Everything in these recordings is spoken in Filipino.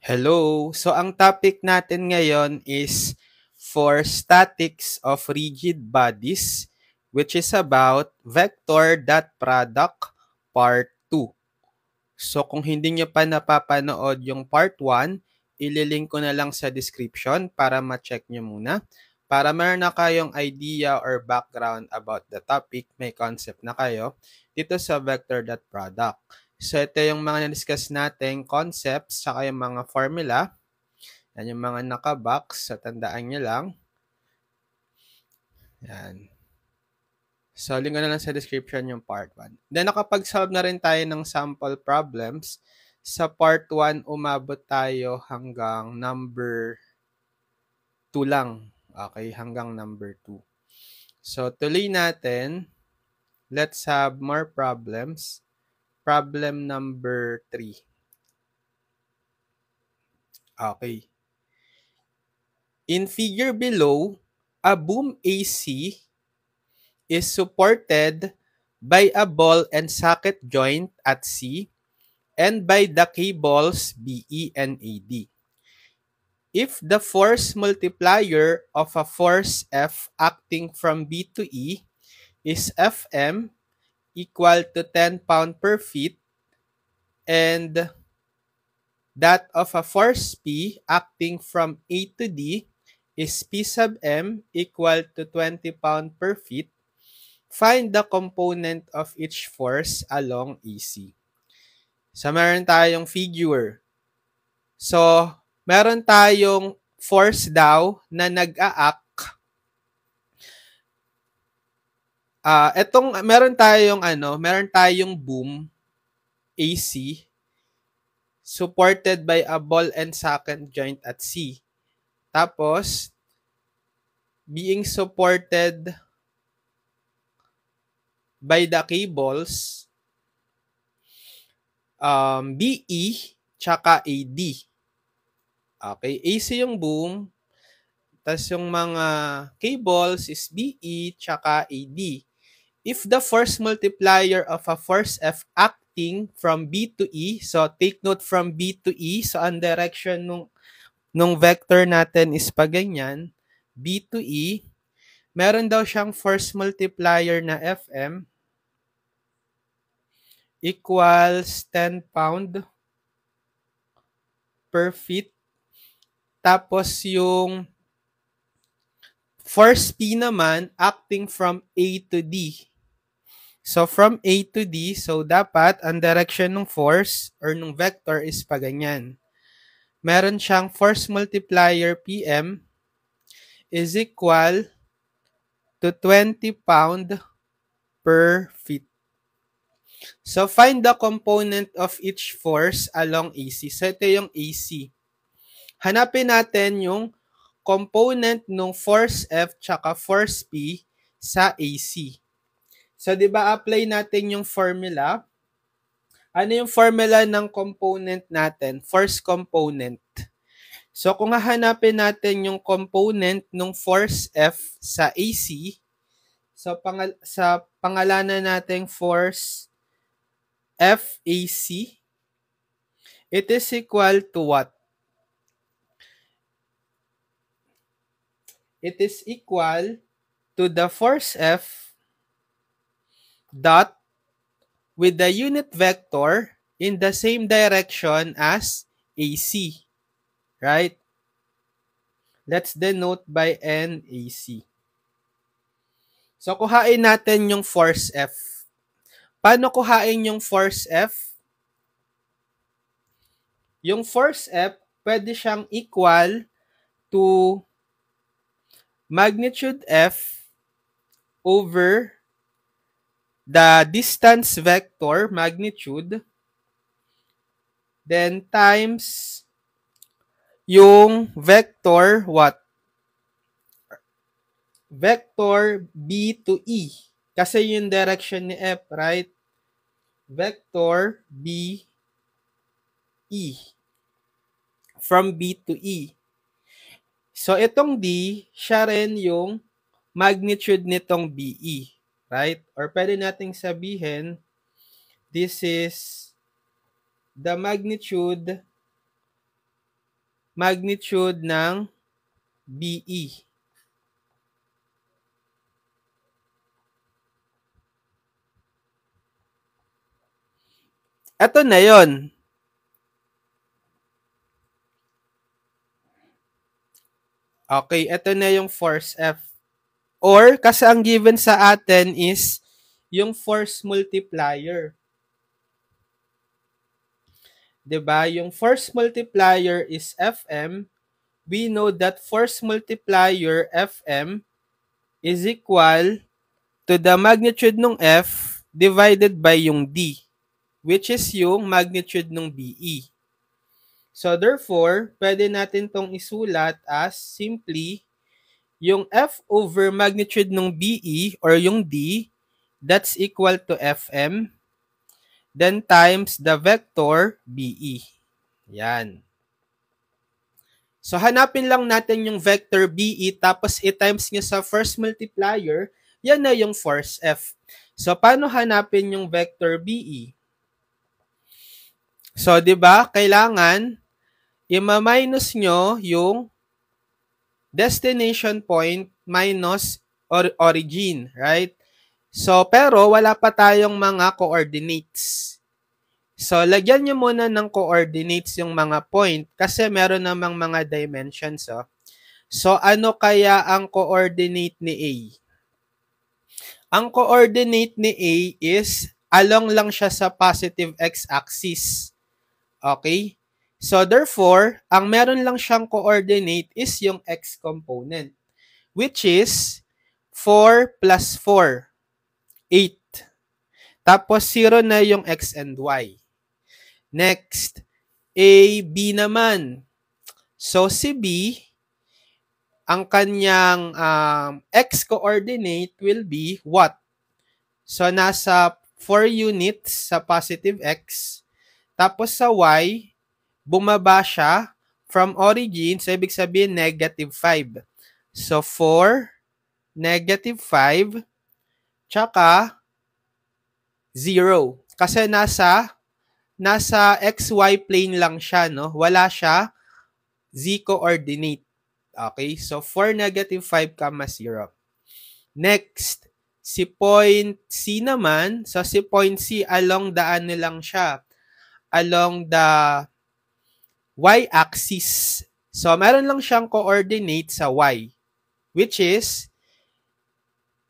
Hello! So, ang topic natin ngayon is for statics of rigid bodies, which is about vector.product part 2. So, kung hindi nyo pa napapanood yung part 1, ililink ko na lang sa description para ma-check nyo muna. Para meron na kayong idea or background about the topic, may concept na kayo dito sa vector.product. So, ito yung mga na-discuss nating concepts saka yung mga formula. Yan yung mga nakabox. So, tandaan nyo lang. Yan. So, link ko na lang sa description yung part 1. Then, nakapag-solve na rin tayo ng sample problems. Sa part 1, umabot tayo hanggang number 2 lang. Okay, hanggang number 2. So, tuloy natin. Let's have more problems. Problem number 3. Okay. In figure below, a boom AC is supported by a ball and socket joint at C and by the cables BE and AD. If the force multiplier of a force F acting from B to E is Fm equal to 10 pound per feet and that of a force P acting from A to D is P sub M equal to 20 pound per feet, find the component of each force along AC. So, meron tayong figure. So, meron tayong force daw na nag-a-act. Meron tayong boom AC supported by a ball and socket joint at C. Tapos, being supported by the cables BE tsaka AD. Okay, AC yung boom, tas yung mga cables is BE tsaka AD. If the force multiplier of a force F acting from B to E, so take note from B to E, so ang direction nung vector natin is pa ganyan, B to E, meron daw siyang force multiplier na Fm equals 10 pound per feet. Tapos yung force P naman acting from A to D. So from A to D, so dapat ang direction ng force or ng vector is pa ganyan. Meron siyang force multiplier PM is equal to 20 pound per feet. So find the component of each force along AC. So ito yung AC. Hanapin natin yung component ng force F tsaka force P sa AC. So 'di ba apply natin yung formula? Ano yung formula ng component natin? Force component. So kung hahanapin natin yung component ng force F sa AC, so sa pangalanan nating force FAC, it is equal to what? It is equal to the force F dot with the unit vector in the same direction as AC. Right? Let's denote by NAC. So, kuhain natin yung force F. Paano kuhain yung force F? Yung force F, pwede siyang equal to magnitude F over the distance vector, magnitude, then times yung vector, what? Vector B to E. Kasi yung direction ni F, right? Vector B, E. From B to E. So, itong D, siya rin yung magnitude nitong BE. Right? Or pwede nating sabihin, this is the magnitude magnitude ng BE. Ito na yon. Okay, ito na yung force F. Or, kasi ang given sa atin is yung force multiplier. Diba? Yung force multiplier is Fm. We know that force multiplier Fm is equal to the magnitude ng F divided by yung D, which is yung magnitude ng BE. So, therefore, pwede natin tong isulat as simply yung F over magnitude ng BE or yung D, that's equal to Fm, then times the vector BE. Yan. So, hanapin lang natin yung vector BE tapos i-times nyo sa first multiplier, yan na yung force F. So, paano hanapin yung vector BE? So, di ba, kailangan i-minus nyo yung destination point minus origin, right? So, pero wala pa tayong mga coordinates. So, lagyan nyo muna ng coordinates yung mga point kasi meron namang mga dimensions. Oh. So, ano kaya ang coordinate ni A? Ang coordinate ni A is along lang siya sa positive x-axis. Okay? So, therefore, ang meron lang siyang coordinate is yung x component, which is 4 plus 4, 8. Tapos, 0 na yung x and y. Next, A, B naman. So, si B, ang kanyang x-coordinate will be what? So, nasa 4 units sa positive x. Tapos sa y, bumaba siya from origin. So, ibig sabihin, negative 5. So, 4, negative 5, tsaka 0. Kasi nasa xy plane lang siya, no? Wala siya z-coordinate. Okay? So, 4, negative 5, 0. Next, si point C naman. So, si point C, along the ano lang siya. Along the y-axis. So, meron lang siyang coordinate sa y, which is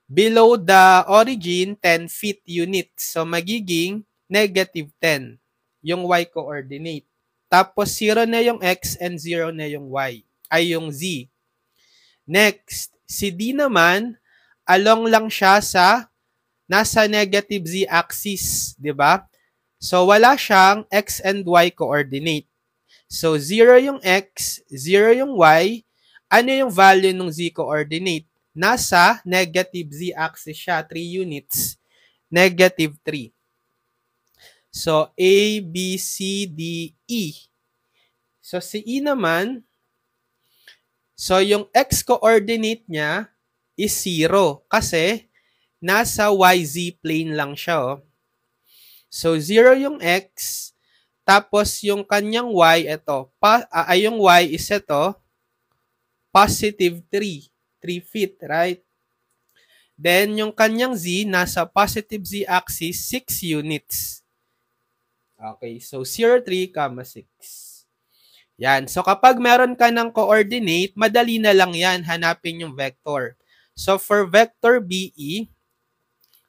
below the origin, 10 feet units. So, magiging negative 10 yung y-coordinate. Tapos, 0 na yung x and 0 na yung y, ay yung z. Next, si D naman, along lang siya sa nasa negative z-axis, di ba? So, wala siyang x and y coordinate. So, 0 yung x, 0 yung y. Ano yung value ng z coordinate? Nasa negative z-axis siya, 3 units. Negative 3. So, A, B, C, D, E. So, si E naman, so yung x-coordinate niya is 0 kasi nasa YZ plane lang siya. Oh. So, 0 yung x, tapos yung kanyang y, ito. Yung y is ito, positive 3. 3 feet, right? Then, yung kanyang z, nasa positive z-axis, 6 units. Okay, so 0, 3, 6. Yan. So, kapag meron ka ng coordinate, madali na lang yan, hanapin yung vector. So, for vector BE,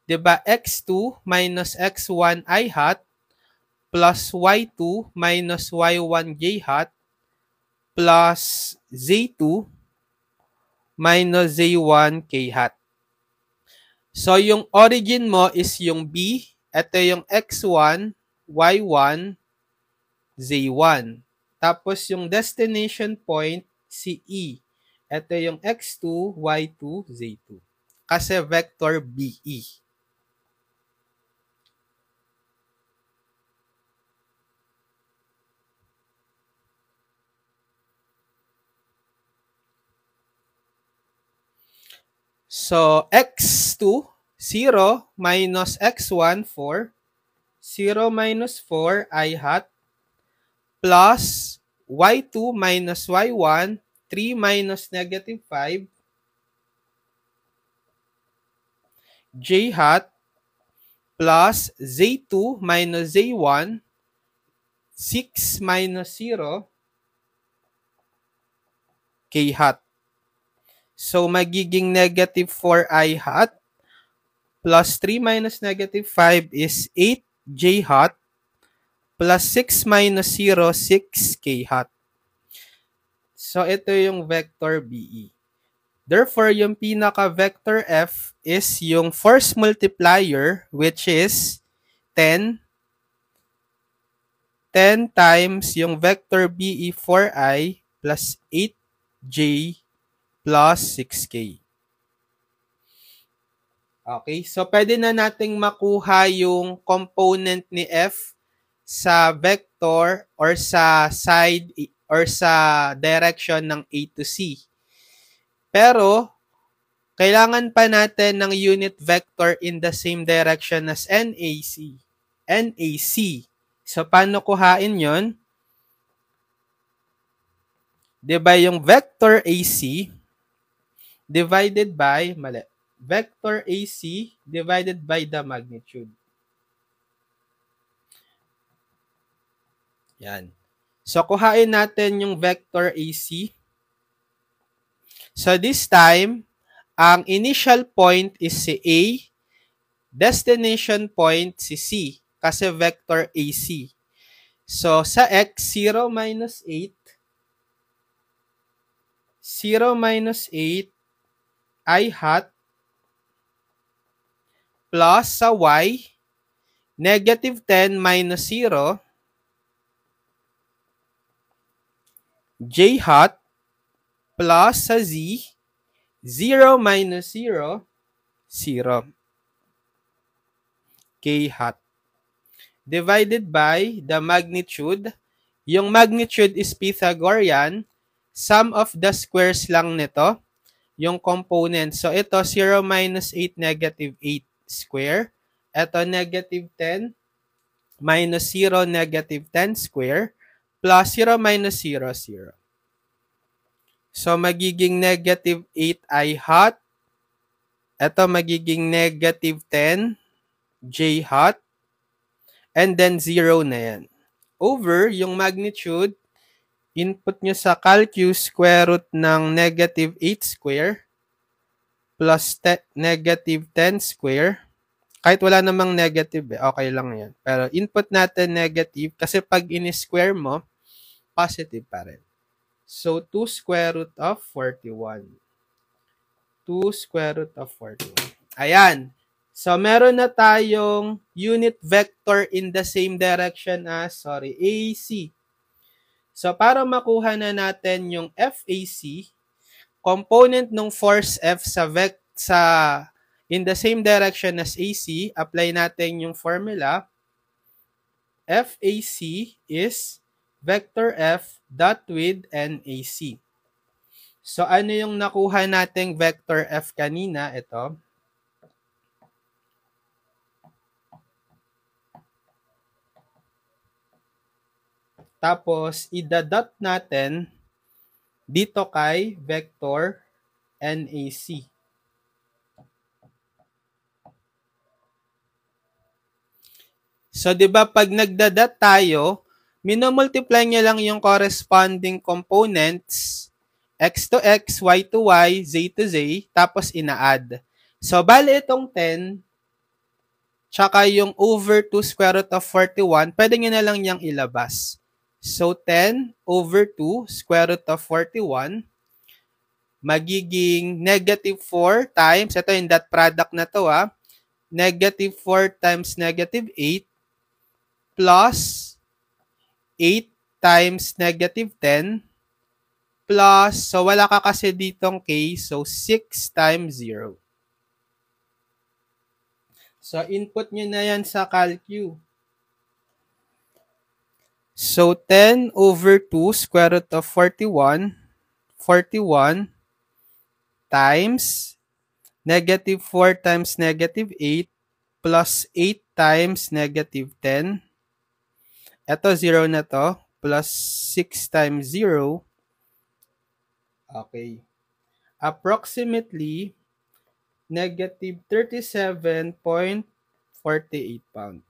diba, x2 minus x1 I hat plus y2 minus y1 j hat plus z2 minus z1 k hat. So, yung origin mo is yung B. Ito yung x1, y1, z1. Tapos, yung destination point, si E. Ito yung x2, y2, z2. Kasi vector BE. So, x2, 0 minus x1, 4. 0 minus 4, I hat, plus y2 minus y1, 3 minus negative 5, j hat, plus z2 minus z1, 6 minus 0, k hat. So, magiging negative 4i hat, plus 3 minus negative 5 is 8j hat, plus 6 minus 0, 6k hat. So, ito yung vector BE. Therefore, yung pinaka-vector F is yung force multiplier, which is 10. 10 times yung vector BE 4i plus 8j plus 6k. Okay, so pwede na nating makuha yung component ni F sa vector or sa side or sa direction ng A to C. Pero, kailangan pa natin ng unit vector in the same direction as NAC. NAC. So, paano kuhain yon? Diba yung vector AC divided by, vector AC divided by the magnitude. Yan. So, kuhain natin yung vector AC. So, this time, ang initial point is si A, destination point si C, kasi vector AC. So, sa X, 0 minus 8, 0 minus 8, I hat, plus sa Y, negative 10 minus 0, J hat, plus sa Z, 0 minus 0, 0. K hat. Divided by the magnitude. Yung magnitude is Pythagorean. Sum of the squares lang nito. Yung component. So, ito 0 minus 8, negative 8 square. Ito negative 10 minus 0, negative 10 square. Plus 0 minus 0, 0. So, magiging negative 8i hat. Ito magiging negative 10 j hat. And then 0 na yan. Over yung magnitude, input nyo sa calculus square root ng negative 8 square plus negative 10 square. Kahit wala namang negative, okay lang yan. Pero input natin negative kasi pag in-square mo, positive pa rin. So, 2 square root of 41. 2 square root of 41. Ayan. So, meron na tayong unit vector in the same direction as, AC. So, para makuha na natin yung FAC, component ng force F in the same direction as AC, apply natin yung formula. FAC is vector F dot with NAC. So, ano yung nakuha nating vector F kanina? Ito. Tapos, idadot natin dito kay vector NAC. So, di ba pag nagdadot tayo, minomultiply niya lang yung corresponding components, x to x, y to y, z to z, tapos ina-add. So, bali itong 10, tsaka yung over 2 square root of 41, pwede nyo na lang niyang ilabas. So, 10 over 2 square root of 41, magiging negative 4 times, ito yung dot product na to negative 4 times negative 8, plus 8 times negative 10, plus, so wala ka kasi ditong k, so 6 times 0. So, input nyo na yan sa calcu. So, 10 over 2 square root of 41, 41 times negative 4 times negative 8 plus 8 times negative 10. Ito, 0 na to. plus 6 times 0, okay, approximately negative 37.48 pound.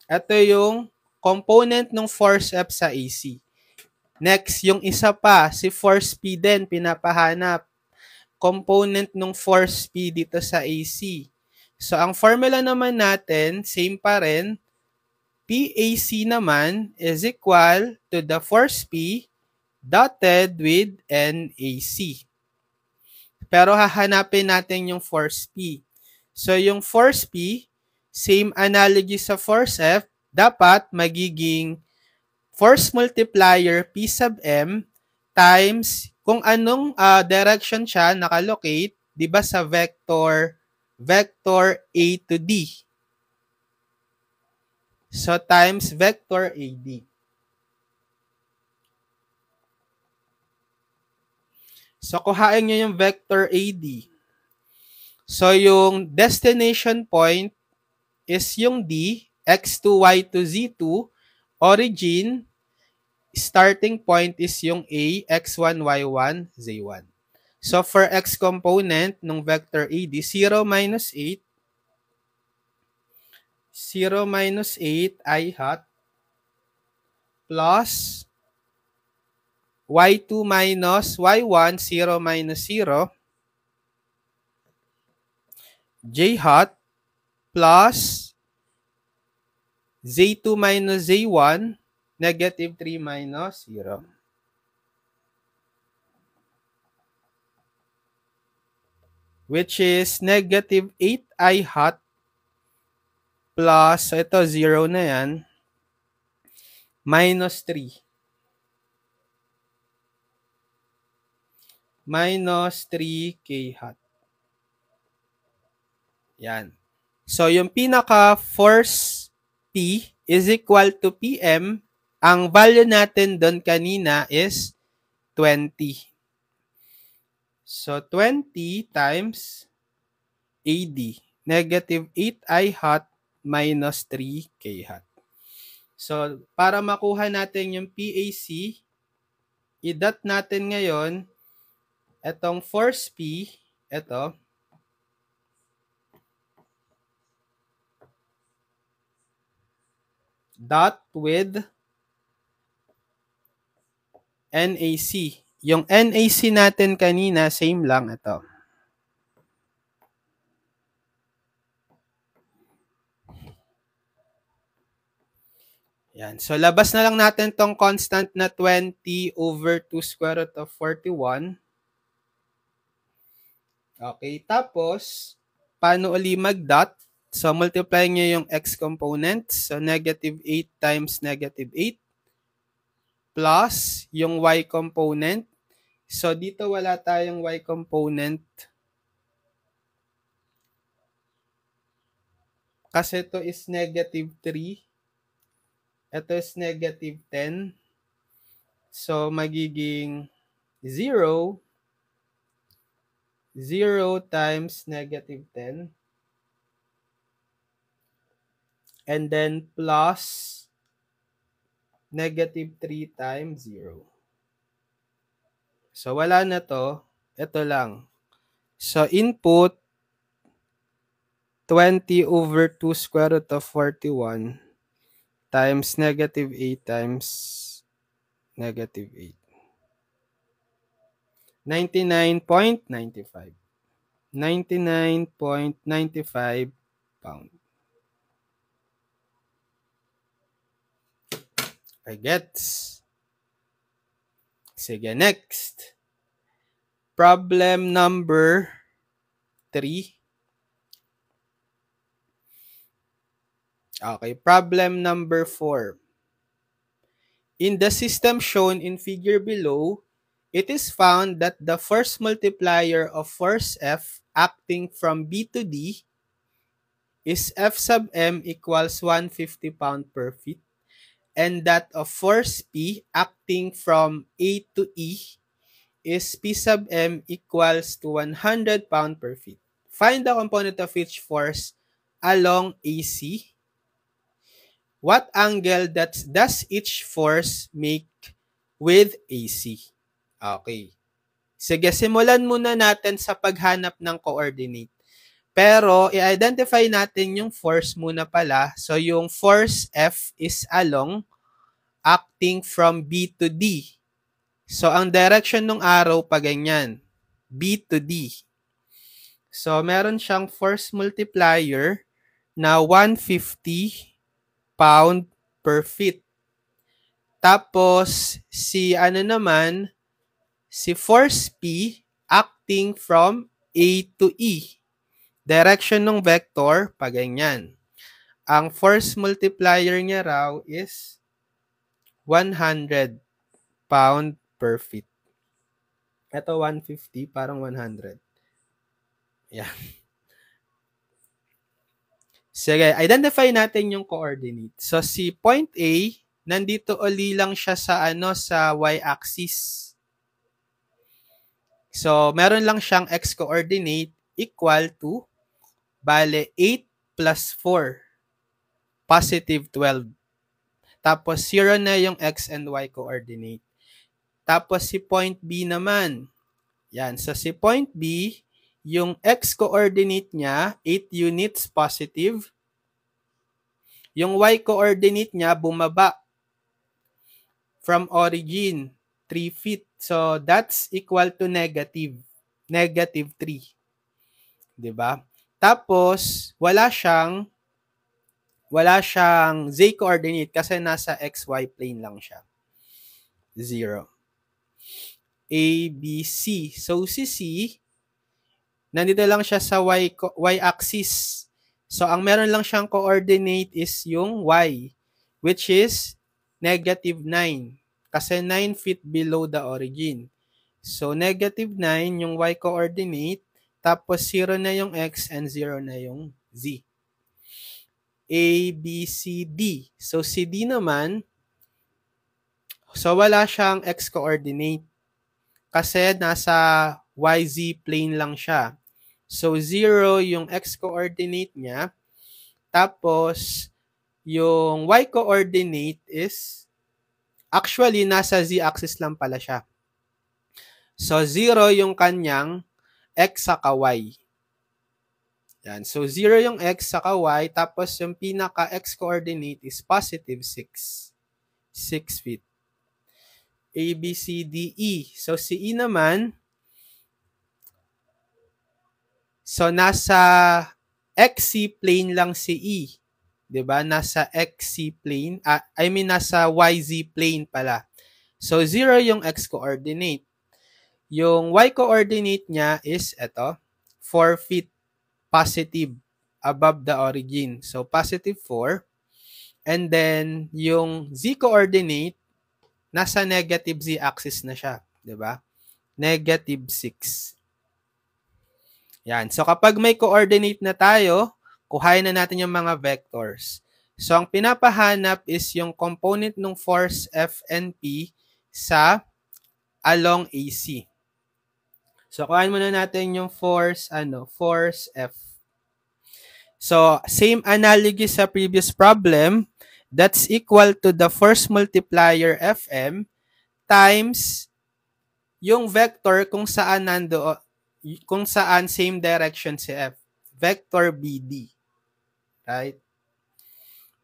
Ito yung component ng force F sa AC. Next, yung isa pa, si force P din, pinapahanap. Component ng force P dito sa AC. So, ang formula naman natin, same pa rin. PAC naman is equal to the force P dotted with NAC. Pero hahanapin natin yung force P. So, yung force P, same analogy sa force F, dapat magiging force multiplier P sub M times kung anong direction siya nakalocate, di ba sa vector A to D. So, times vector AD. So, kuhain nyo yung vector AD. So, yung destination point is yung D, x2, y2, z2. Origin, starting point is yung A, x1, y1, z1. So, for x component ng vector AD, 0 minus 8, 0 minus 8 I hat plus y2 minus y1, 0 minus 0, j hat plus z2 minus z1, negative 3 minus 0. Which is negative 8 I hat plus, ito 0 na yan, minus 3. Minus 3k hat. Yan. So, yung pinaka-force P is equal to PM. Ang value natin doon kanina is 20. So, 20 times AD. Negative 8I hat minus 3K hat. So, para makuha natin yung PAC, i-dot natin ngayon itong force P, ito, dot with NAC. Yung NAC natin kanina, same lang ito. Yan. So, labas na lang natin tong constant na 20 over 2 square root of 41. Okay. Tapos, paano uli mag-dot? So, multiply nyo yung x components. So, negative 8 times negative 8 plus yung y component. So, dito wala tayong y component. Kasi ito is negative 3. Ito is negative 10. So, magiging 0. 0 times negative 10. And then plus negative 3 times 0. So, wala na to. Ito lang. So, input 20 over 2 square root of 41 times negative 8 times negative 8. 99.95. 99.95 pound. I gets. Sige, next. Problem number 3. Okay, problem number 4. In the system shown in figure below, it is found that the force multiplier of force F acting from B to D is F sub M equals 150 pound per feet, and that of force P acting from A to E is P sub M equals to 100 pound per feet. Find the component of each force along AC What angle does each force make with AC? Okay. Sige, simulan muna natin sa paghanap ng coordinate. Pero, i-identify natin yung force muna pala. So, yung force F is along, acting from B to D. So, ang direction ng arrow pa ganyan. B to D. So, meron siyang force multiplier na 150 pound per feet. Tapos, si force P acting from A to E. Direction ng vector, pa ganyan. Ang force multiplier niya raw is 100 pound per feet. Ito 150, parang 100. Yan. Sige, identify natin yung coordinate. So, si point A, nandito uli lang siya sa sa y-axis. So, meron lang siyang x-coordinate equal to, bale, 8 plus 4, positive 12. Tapos, 0 na yung x and y coordinate. Tapos, si point B naman. Yan. So, si point B, yung x-coordinate niya, 8 units positive. Yung y-coordinate niya, bumaba from origin, 3 feet. So, that's equal to negative 3. Diba? Tapos, wala siyang z-coordinate kasi nasa xy plane lang siya. 0. A, B, C. So, si C, nandito lang siya sa y-axis. So, ang meron lang siyang coordinate is yung y, which is negative 9. Kasi 9 feet below the origin. So, negative 9 yung y coordinate, tapos 0 na yung x and 0 na yung z. A, B, C, D. So, si D naman, so wala siyang x coordinate. Kasi nasa YZ plane lang siya. So, 0 yung x-coordinate niya. Tapos, yung y-coordinate is, actually, nasa z-axis lang pala siya. So, 0 yung kanyang x saka y. Yan. So, 0 yung x saka y. Tapos, yung pinaka-x-coordinate is positive 6. 6 feet. A, B, C, D, E. So, si E naman, so, nasa XC plane lang si E. 'Di ba? Nasa XC plane, nasa YZ plane pala. So, 0 yung x-coordinate. Yung y-coordinate niya is ito, 4 feet positive above the origin. So, positive 4. And then, yung z-coordinate, nasa negative z-axis na siya. 'Di ba? Negative 6. Yan. So, kapag may coordinate na tayo, kuhain na natin yung mga vectors. So, ang pinapahanap is yung component ng force F and P sa along AC. So, kuhain muna natin yung force F. So, same analogy sa previous problem. That's equal to the force multiplier Fm times yung vector kung saan same direction si F. Vector BD. Right?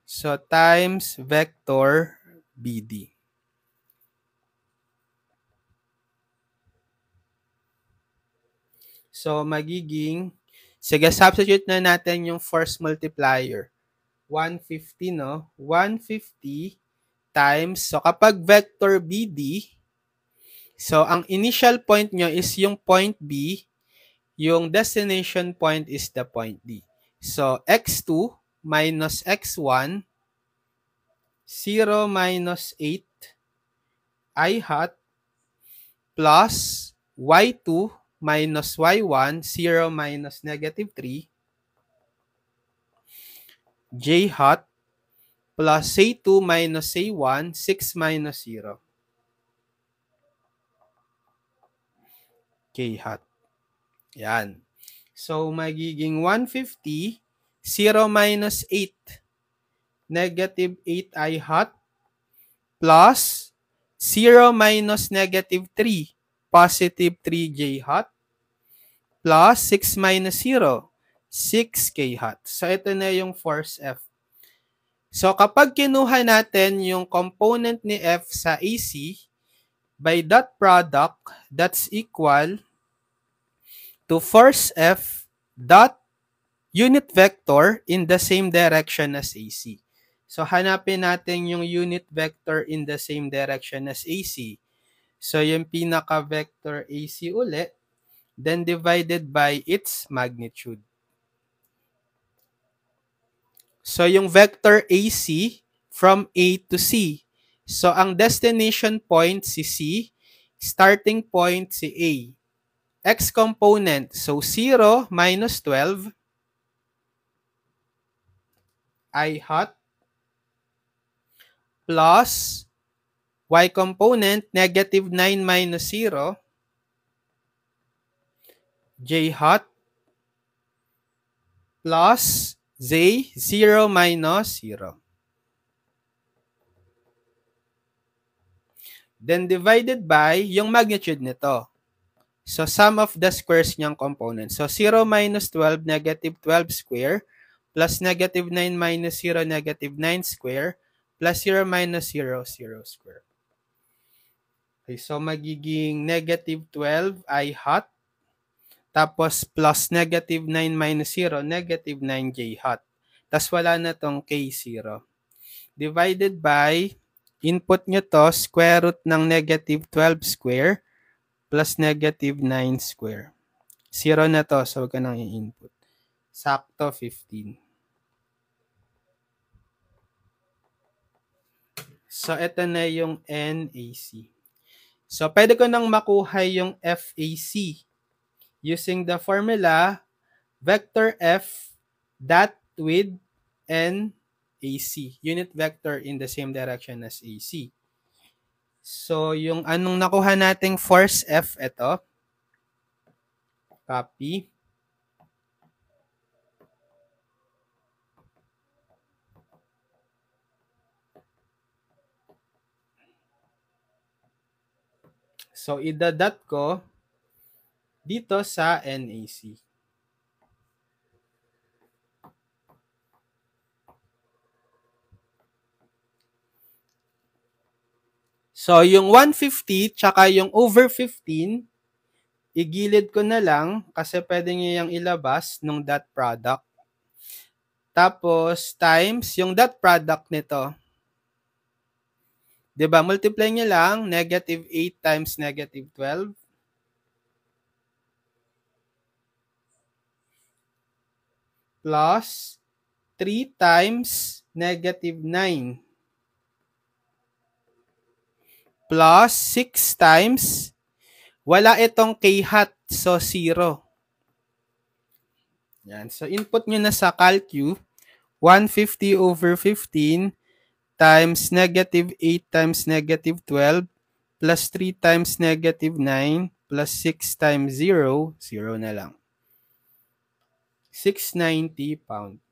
So, times vector BD. So, magiging, sige, substitute na natin yung force multiplier. 150, no? 150 times, so kapag vector BD, so ang initial point nyo is yung point B, yung destination point is the point D. So, x2 minus x1, 0 minus 8, I hat, plus y2 minus y1, 0 minus negative 3, j hat, plus a2 minus a1, 6 minus 0, k hat. Yan. So, magiging 150, 0 minus 8. negative 8i hat plus 0 minus negative 3, positive 3j hat plus 6 minus 0, 6k hat. So, ito na yung force F. So, kapag kinuha natin yung component ni F sa AC, by dot product, that's equal to force F dot unit vector in the same direction as AC. So, hanapin natin yung unit vector in the same direction as AC. So, yung pinaka-vector AC ulit, then divided by its magnitude. So, yung vector AC from A to C. So, ang destination point si C, starting point si A. X component, so 0 minus 12, I hat, plus Y component, negative 9 minus 0, J hat, plus Z, 0 minus 0. Then divided by yung magnitude nito. So, sum of the squares niyang components. So, 0 minus 12, negative 12 square, plus negative 9 minus 0, negative 9 square, plus 0 minus 0, 0 square. Okay, so magiging negative 12 I hat, tapos plus negative 9 minus 0, negative 9j hat. Tapos wala na tong k0. Divided by, input nyo to, square root ng negative 12 square, plus negative 9 square. 0 na to, so huwag ka nang i-input. Sakto, 15. So, ito na yung NAC. So, pwede ko nang makuha yung FAC using the formula vector F dot with NAC. Unit vector in the same direction as AC. So, yung anong nakuha nating force F, ito. Copy. So, idadot ko dito sa NAC. So, yung 150 tsaka yung over 15, igilid ko na lang kasi pwede nyo yung ilabas nung dot product. Tapos, times yung dot product nito. Diba? Multiply nyo lang, negative 8 times negative 12. Plus 3 times negative 9. Plus 6 times, wala itong k hat, so 0. Yan. So, input nyo na sa calcu, 150 over 15 times negative 8 times negative 12 plus 3 times negative 9 plus 6 times 0, 0 na lang. 690 pound.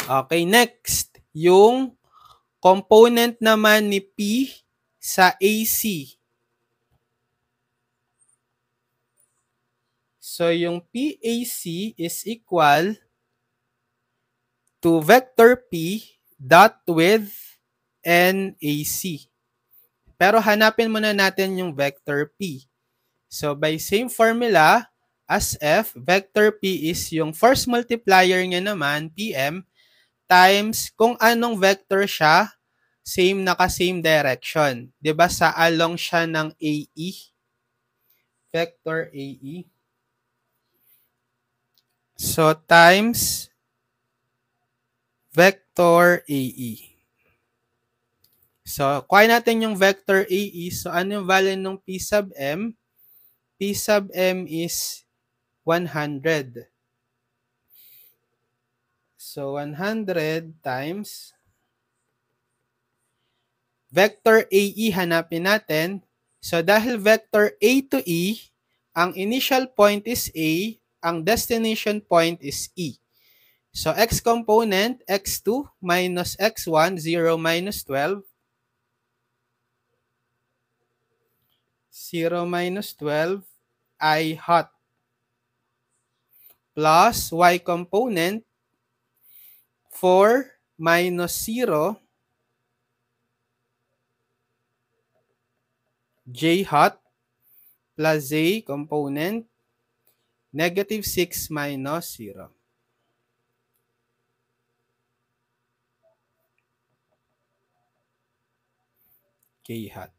Okay, next. Yung component naman ni P sa AC. So, yung PAC is equal to vector P dot with NAC. Pero hanapin muna natin yung vector P. So, by same formula as F, vector P is yung force multiplier niya naman, PM, times kung anong vector siya, same naka-same direction. 'Di ba sa along siya ng AE? Vector AE. So, times vector AE. So, kuha natin yung vector AE. So, ano yung value ng P sub M? P sub M is 100. So, 100 times vector AE hanapin natin. So, dahil vector A to E, ang initial point is A, ang destination point is E. So, x component, x2 minus x1, 0 minus 12. 0 minus 12, I hot. Plus y component, 4 minus 0, j hot. Plus z component, negative 6 minus 0. K hot.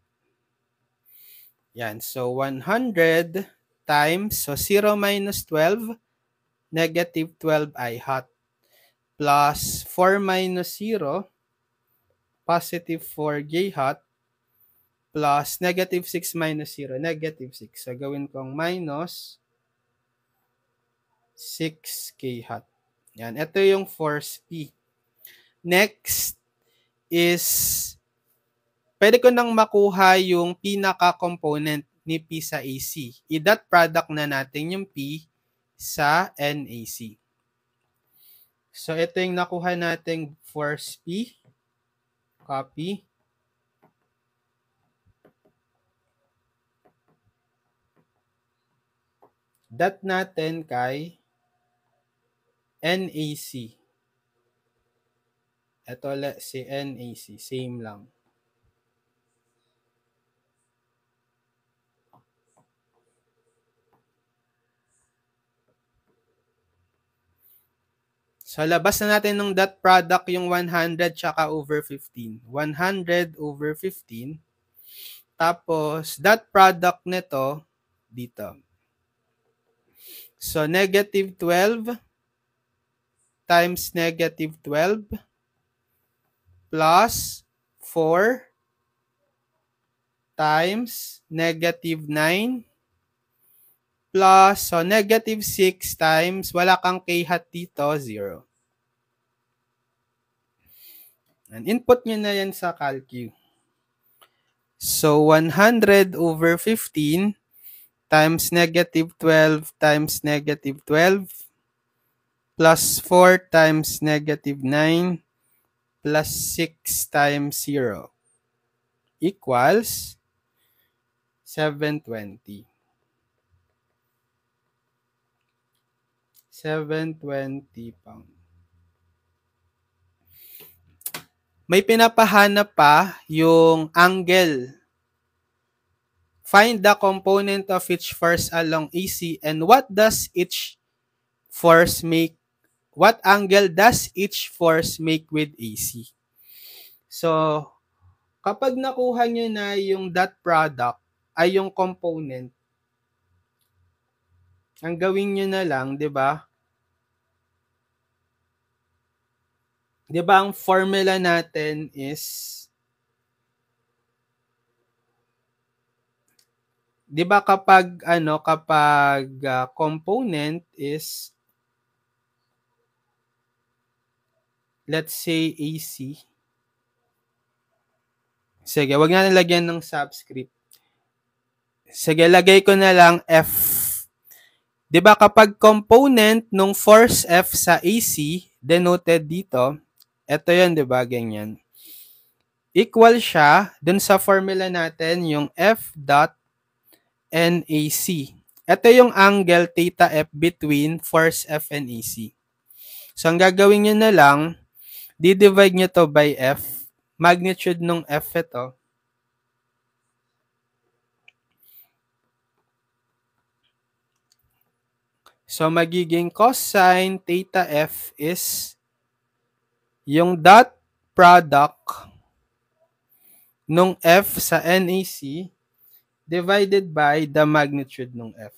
Yan. So, 100 times, so 0 minus 12, negative 12 I hot. Plus 4 minus 0, positive 4 J hot. Plus negative 6 minus 0, negative 6. So, gawin kong minus 6K hot. Yan. Ito yung force P. Next is pwede ko nang makuha yung pinaka-component ni P sa AC. I-dot product na natin yung P sa NAC. So, ito yung nakuha nating force P. Copy. Dot natin kay NAC. Ito ulit si NAC. Same lang. So, labas na natin ng dot product yung 100 tsaka over 15. 100 over 15. Tapos, dot product nito dito. So, negative 12 times negative 12 plus 4 times negative 9 plus, so negative 6 times, wala kang k hat dito, 0. And input nyo na yan sa calcu. So, 100 over 15 times negative 12 times negative 12 plus 4 times negative 9 plus 6 times 0 equals 720. 720 pounds. May pinapahanap pa yung angle. Find the component of each force along AC and what does each force make? What angle does each force make with AC? So, kapag nakuha nyo na yung dot product ay yung component, ang gawin nyo na lang, di ba? Di ba ang formula natin is, di ba kapag component is, let's say AC. Sige, wag na nilagyan ng subscript. Sige, lagay ko na lang F. Di ba kapag component nung force F sa AC, denoted dito, ito yun, di ba, ganyan. Equal siya dun sa formula natin, yung F dot NAC. Ito yung angle theta F between force F and AC. So, ang gagawin nyo na lang, di-divide nyo to by F. Magnitude ng F ito. So, magiging cosine theta F is yung dot product nung F sa NAC divided by the magnitude nung F.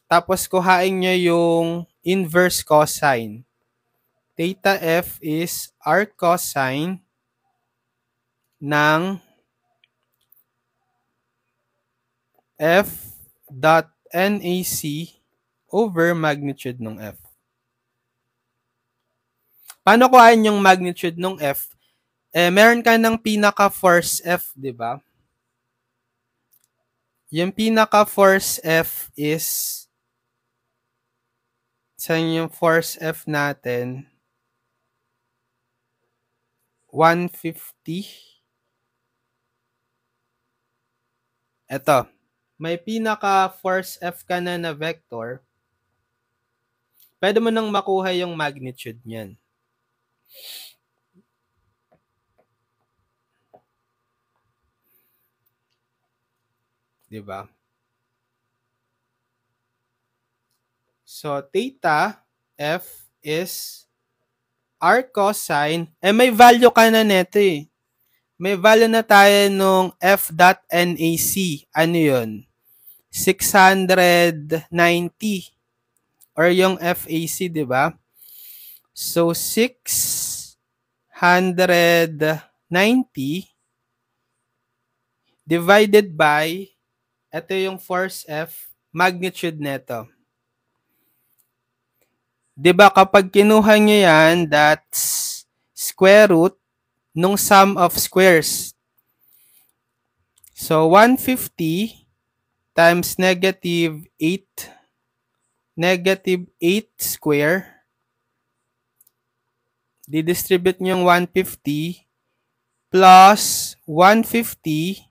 Tapos, kuhain nyo yung inverse cosine. Theta F is arc cosine ng F dot NAC over magnitude ng F. Paano kuhain yung magnitude ng F? Meron ka ng pinaka-force F, di ba? Yung pinaka-force F is Saan yung force F natin? 150. Ito. May pinaka-force F ka na vector. Pwede mo nang makuha yung magnitude niyan. Diba? So, theta F is R cosine. May value ka na neto eh. May value na tayo nung F dot NAC. Ano yun? 690. Or yung FAC, di ba? So, 690 divided by, ito yung force F, magnitude neto. Di ba kapag kinuha nyo yan, that's square root nung sum of squares. So, 150 times negative 8 square. Didistribute nyo yung 150 plus 150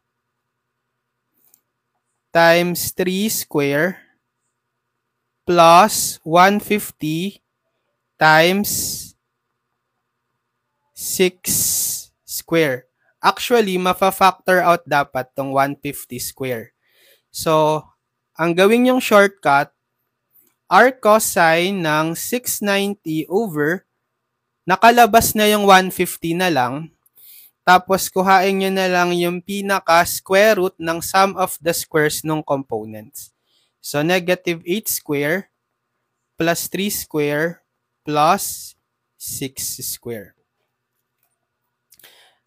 times 3 square plus 150 times 6 square. Actually, mafa-factor out dapat tong 150 square. So, ang gawin yung shortcut, R cosine ng 690 over, nakalabas na yung 150 na lang, tapos kuhain nyo na lang yung pinaka-square root ng sum of the squares ng components. So, negative 8 square plus 3 square plus 6 square.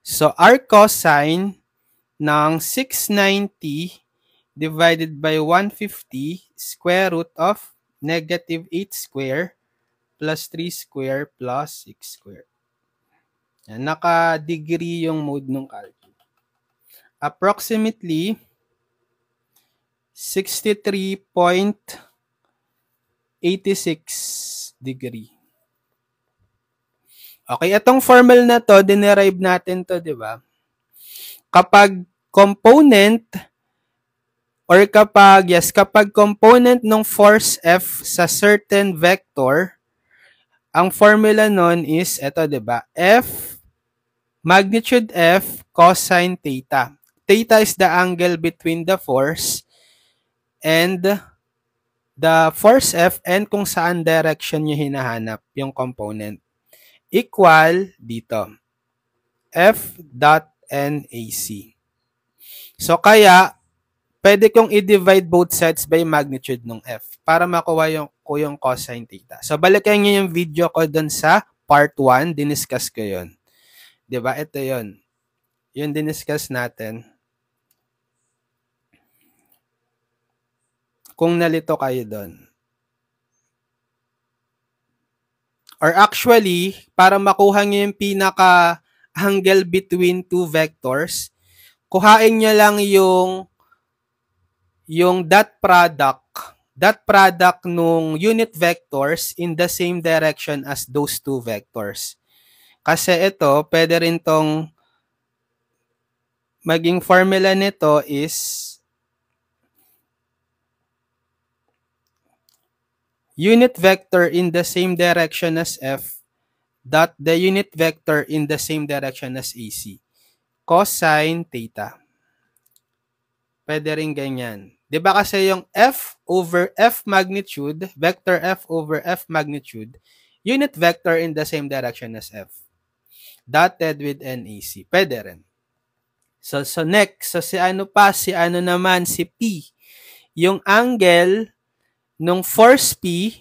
So, R cosine ng 690 divided by 150 square root of negative 8 square plus 3 square plus 6 square. Yan, naka-degree yung mode ng calculus. Approximately 63.86 degree. Okay, itong formula na to, dinerive natin to, di ba? Kapag component or kapag component ng force F sa certain vector, ang formula nun is, eto, di ba? F, magnitude F, cosine theta. Theta is the angle between the force and the force F and kung saan direction nyo hinahanap yung component. Equal dito. F dot NAC. So, kaya, pwede kong i-divide both sides by magnitude ng F para makuha yung cosine theta. So, balikan nyo yung video ko dun sa part 1. Diniscuss ko yun. Diba? Ito yun. Yung diniscuss natin. Kung nalito kayo dun. Or actually, para makuha nyo yung pinaka-angle between two vectors, kuhain nyo lang yung dot product nung unit vectors in the same direction as those two vectors. Kasi ito, pwede rin tong maging formula nito is unit vector in the same direction as F dot the unit vector in the same direction as AC. Cosine theta. Pwede rin ganyan. Diba kasi yung F over F magnitude, vector F over F magnitude, unit vector in the same direction as F. Dotted with NAC. Pwede rin. So next, so si ano naman, si P. Yung angle nung force P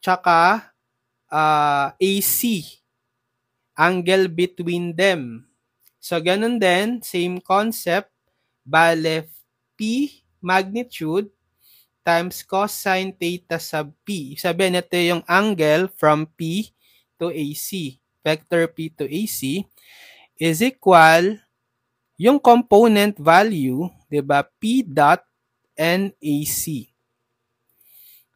tsaka AC. Angle between them. So, ganun din, same concept, bale P magnitude times cosine theta sub P. Sabihin, ito yung angle from P to AC. Vector P to AC is equal yung component value, di ba? P dot NAC.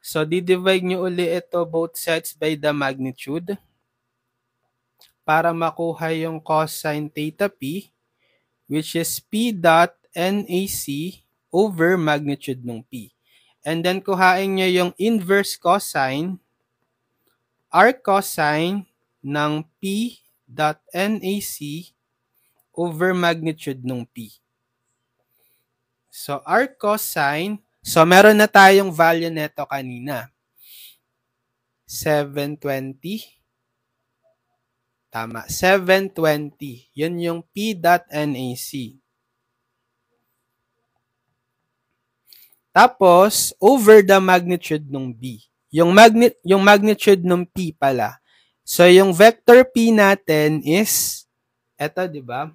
So, di-divide nyo uli ito both sides by the magnitude para makuha yung cosine theta p, which is P dot NAC over magnitude ng P. And then, kuhain nyo yung inverse cosine, R cosine ng P dot NAC over magnitude ng P. So, R cosine, so meron na tayong value neto kanina. 720. Tama, 720. Yun yung P dot NAC. Tapos, over the magnitude ng B. Yung magnitude ng P pala. So, yung vector P natin is, eto, di ba?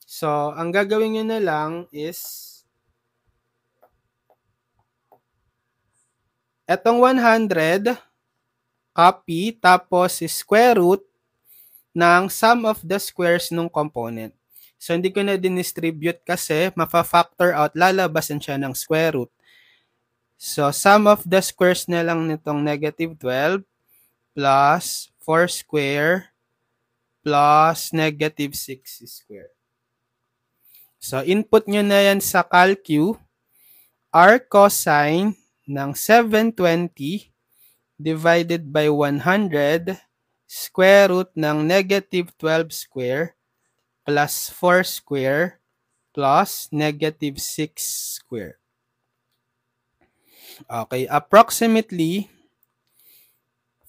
So, ang gagawin nyo na lang is, etong 100, copy, tapos square root ng sum of the squares ng component. So, hindi ko na dinistribute kasi mafa-factor out, lalabasan siya ng square root. So, sum of the squares na lang nitong negative 12 plus 4 square plus negative 6 square. So, input nyo na yan sa calcu. R cosine ng 720 divided by 100 square root ng negative 12 square plus 4 square plus negative 6 square. Okay, approximately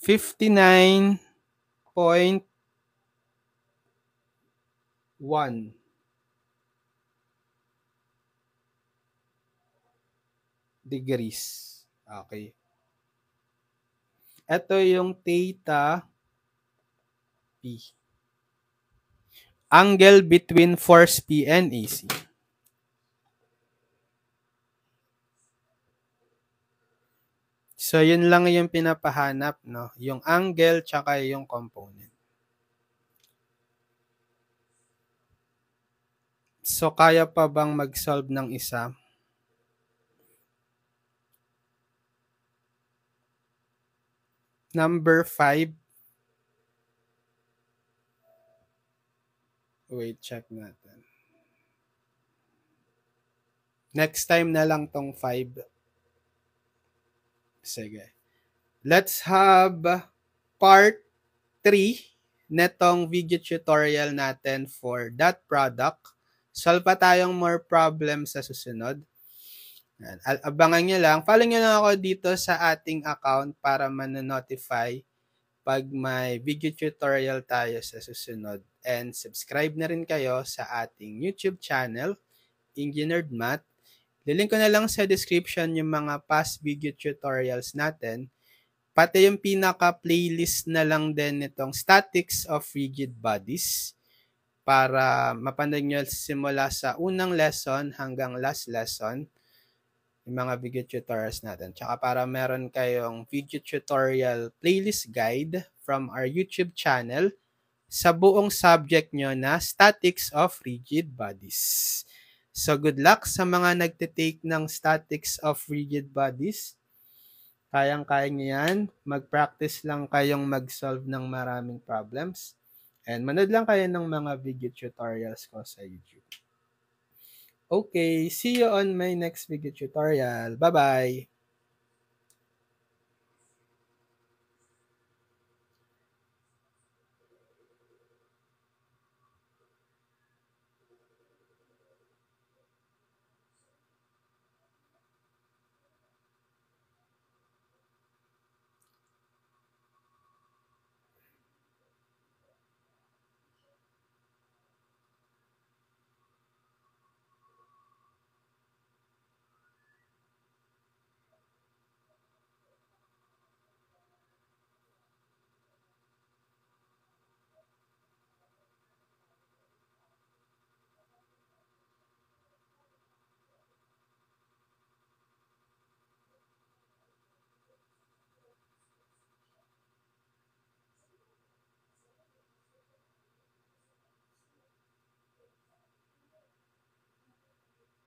59.1 degrees. Okay. Ito yung theta P. Angle between force P and AC. So, yun lang yung pinapahanap, no? Yung angle tsaka yung component. So, kaya pa bang mag-solve ng isa? Number 5. Wait, check natin. Next time na lang tong 5. Sige. Let's have part 3 netong video tutorial natin for dot product. Solve pa tayong more problems sa susunod. Abangan nyo lang. Follow nyo lang ako dito sa ating account para man-notify pag may video tutorial tayo sa susunod. And subscribe na rin kayo sa ating YouTube channel, Engineered Math. Lilink ko na lang sa description yung mga past video tutorials natin. Pati yung pinaka-playlist na lang din nitong Statics of Rigid Bodies para mapanood nyo simula sa unang lesson hanggang last lesson yung mga video tutorials natin. Tsaka para meron kayong video tutorial playlist guide from our YouTube channel sa buong subject nyo na Statics of Rigid Bodies. So, good luck sa mga nagtitake ng Statics of Rigid Bodies. Kayang-kaya nyo yan. Mag-practice lang kayong mag-solve ng maraming problems. And manood lang kayo ng mga video tutorials ko sa YouTube. Okay, see you on my next video tutorial. Bye-bye!